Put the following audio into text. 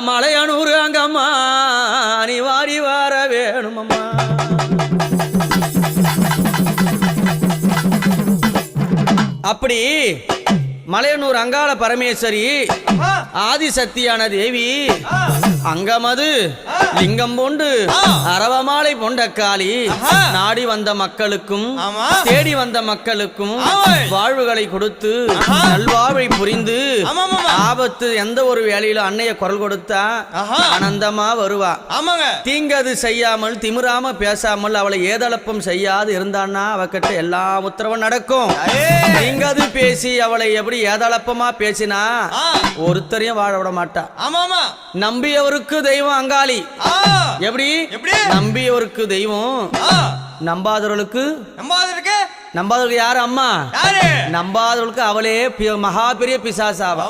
மலையனூர் அங்கம்மா நீ வாரி வர வேணுமம்மா. அப்படி மலையனூர் அங்காள பரமேஸ்வரி ஆதிசக்தியான தேவி அங்கமது லிங்கம் போண்டு அரவமாலை பொண்டக்காளி நாடி வந்த மக்களுக்கும் தேடி வந்த மக்களுக்கும் வாழ்வுகளை கொடுத்து நல்வாழ்வை புரிந்து ஆபத்து எந்த ஒரு வேலையில அன்னைய குரல் கொடுத்தா ஆனந்தமா வருவா. தீங்கது செய்யாமல் திமிராம பேசாமல் அவளை ஏதளப்பம் செய்யாது இருந்தான்னா அவகிட்ட எல்லா உத்தரவும் நடக்கும். தீங்கது பேசி அவளை எப்படி ஏதளப்பமா பேசினா ஒருத்தரையும் வாழ விட மாட்டா. நம்பியவருக்கு தெய்வம் அங்காளி. எப்படி நம்பியவருக்கு தெய்வம், நம்பாதவர்களுக்கு யாரு அம்மா, நம்பாதவர்களுக்கு அவளே மகா பெரிய பிசாசாவா.